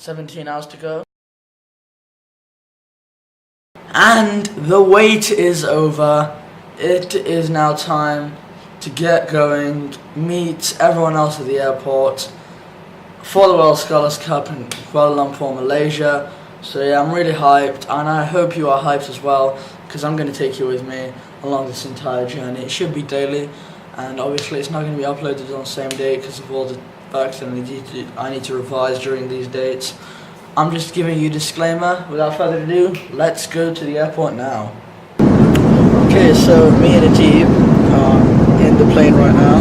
17 hours to go. And the wait is over. It is now time to get going, meet everyone else at the airport for the World Scholars Cup in Kuala Lumpur, Malaysia. So yeah, I'm really hyped, and I hope you are hyped as well, because I'm going to take you with me along this entire journey. It should be daily, and obviously it's not going to be uploaded on the same day because of all the facts that I need to revise during these dates. I'm just giving you a disclaimer. Without further ado, let's go to the airport now. Okay, so me and Ajib are in the plane right now.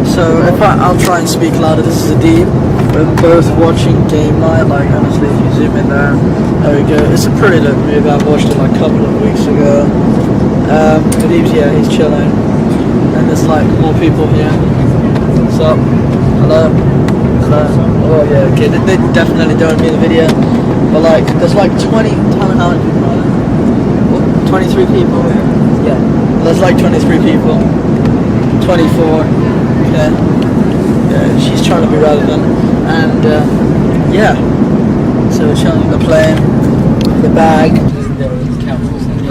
So I'll try and speak louder. This is Ajib. We're both watching game night. Like, honestly, if you zoom in there we go. It's a pretty dope movie. I watched it like a couple of weeks ago. Ajib's, yeah, he's chilling, and there's like more people here. What's up? Hello. Oh yeah, okay, they definitely don't want me in the video, but like, there's like 20, how many people are there? 23 people? Yeah, there's like 23 people, 24, okay, yeah, she's trying to be relevant, and yeah, so we're chilling in the plane, the bag.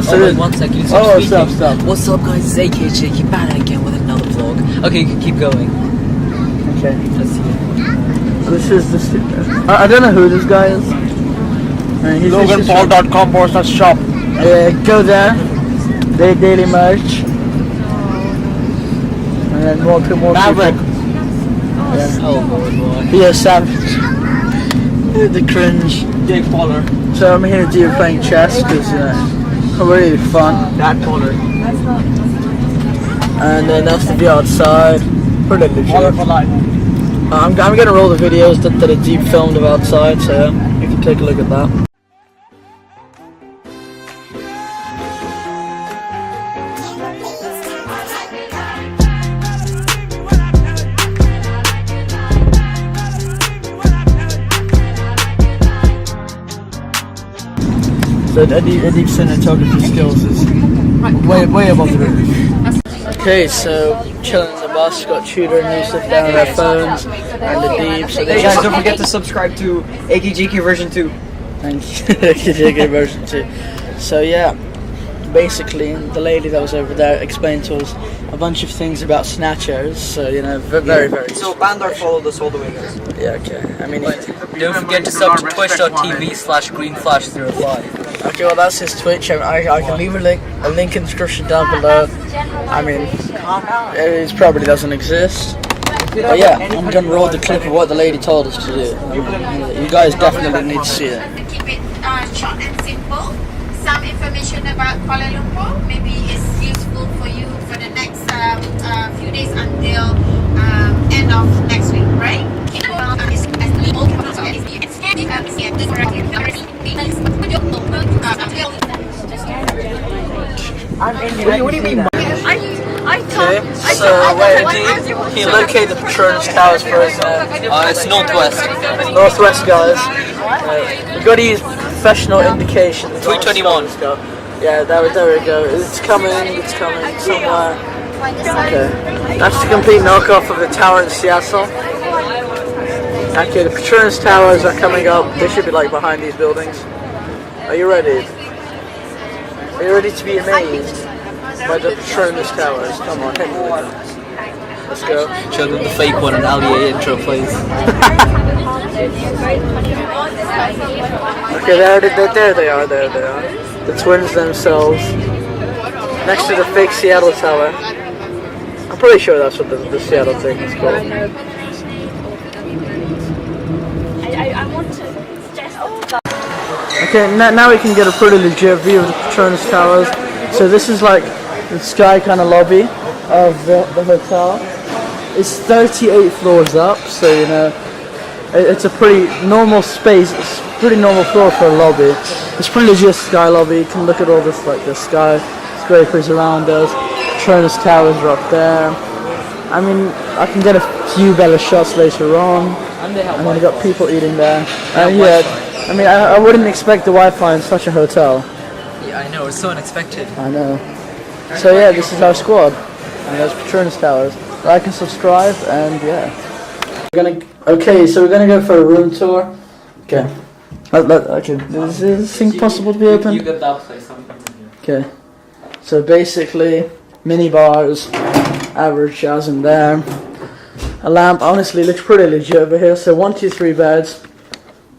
So one second, stop. What's up guys, it's AKAJK back again with another vlog. Okay, you can keep going. Okay. Let's see it. This is I don't know who this guy is. LoganPaul.com/shop. Go there. They daily merch. And then more people. Maverick. Yeah. Oh boy. Be a savage. The cringe. Jake Poller. So I'm here to do playing chess because really fun. That Poller. And then that's the view outside. Pretty legit. I'm going to roll the videos that Ajib filmed of outside, so yeah, you can take a look at that. So Ajib's cinematography skills is way above the roof. Okay, so chilling in the bus, got Tudor and Yusuf down on their phones, and the Deep. So Hey guys, don't forget to subscribe to AKAJK version 2. Thank you, AKAJK version 2. So yeah, basically, the lady that was over there explained to us a bunch of things about snatchers. So very. So band or follow us all the way, guys. Yeah, okay. I mean, don't forget to sub to twitch.tv/greenflash05. Okay, well that's his Twitch. I can leave a link in the description down below. I mean, it probably doesn't exist. But yeah, I'm gonna roll the clip of what the lady told us to do. You guys definitely need to see it. To keep it short and simple, some information about Kuala Lumpur maybe is useful for you for the next few days until end of next week, right? What do you mean? Okay, so wait, he located the Patronus Towers for us. It's northwest. Northwest, guys. We've got to use professional indications. 321. Yeah, there we go. It's coming somewhere. Okay, that's the complete knockoff of the tower in Seattle. Okay, the Patronus Towers are coming up. They should be like behind these buildings. Are you ready? Are you ready to be amazed by the Patronus Towers? Come on, hit me with it. Let's go. Show them the fake one and Ali intro, please. Okay, there they are. The twins themselves. Next to the fake Seattle Tower. I'm pretty sure that's what the Seattle thing is called. I want to suggest Okay, now we can get a pretty legit view of the Patronus Towers. So this is like the sky kind of lobby of the hotel. It's 38 floors up, so it's a pretty normal space. It's a pretty normal floor for a lobby. It's pretty legit sky lobby. You can look at all this, like the skyscrapers around us. Patronus Towers are up there. I mean, I can get a few better shots later on. And then you got people eating there. Yeah, I mean, I wouldn't expect the Wi-Fi in such a hotel. Yeah, I know, it's so unexpected. I know. So yeah, this is our squad. And there's Patronus Towers. Like and subscribe, and yeah. Okay, so we're gonna go for a room tour. Okay. Okay. Is this thing possible to be open? You get that place. I'm here. Okay. So basically, mini bars, average jazz in there. A lamp, honestly, looks pretty legit over here. So 1, 2, 3 beds.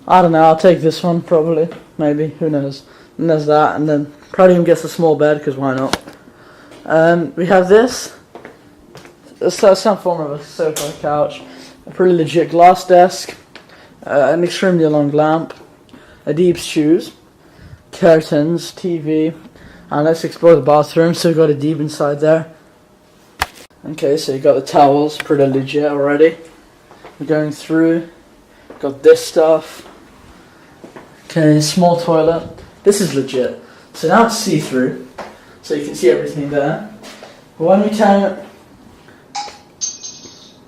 I don't know, I'll take this one probably. Maybe, who knows. And there's that, and then probably even gets a small bed, because why not? We have this. It's some form of a sofa couch. A pretty legit glass desk. An extremely long lamp. Adib's shoes. Curtains, TV. And let's explore the bathroom. So we've got Adib inside there. Okay, so you got the towels, pretty legit already. We're going through. Got this stuff. Okay, small toilet. This is legit. So now it's see-through, so you can see everything there. When we turn,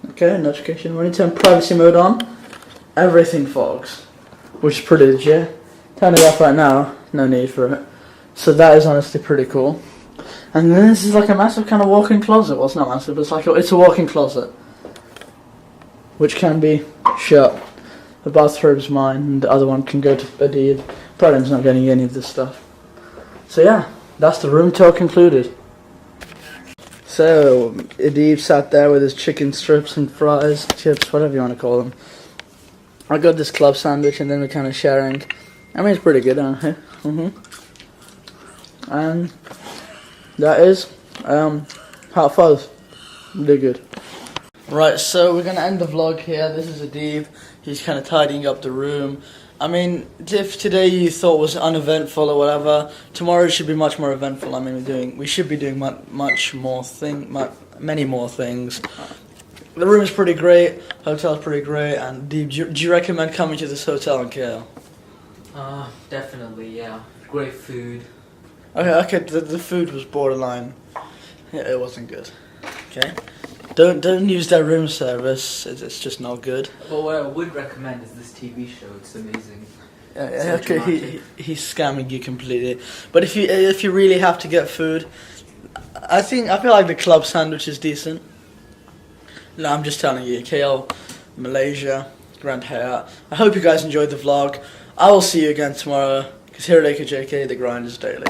okay, notification. When you turn privacy mode on, everything fogs, which is pretty legit. Turn it off right now. No need for it. So that is honestly pretty cool. And then this is like a massive kind of walk-in closet. Well, it's not massive, but it's a walk-in closet, which can be shut. The bathroom's mine, and the other one can go to Adib. Brandon's not getting any of this stuff. So yeah, that's the room tour concluded. So Adib sat there with his chicken strips and fries, chips, whatever you want to call them. I got this club sandwich, and then we're kind of sharing. I mean, it's pretty good, aren't it? And that is Hot Fuzz. They're good. Right, so we're going to end the vlog here. This is Adib. He's kind of tidying up the room. I mean, if today you thought was uneventful or whatever, tomorrow should be much more eventful. I mean, we should be doing many more things. The room is pretty great. Hotel's pretty great. And Adib, do you recommend coming to this hotel in KL? Definitely, yeah. Great food. Okay. The food was borderline. Yeah, it wasn't good. Okay. Don't use their room service. It's just not good. But what I would recommend is this TV show. It's amazing. Okay, he's scamming you completely. But if you really have to get food, I feel like the club sandwich is decent. No, I'm just telling you, KL, Malaysia, Grand Hyatt. I hope you guys enjoyed the vlog. I will see you again tomorrow, because here at AKAJK, the grind is daily.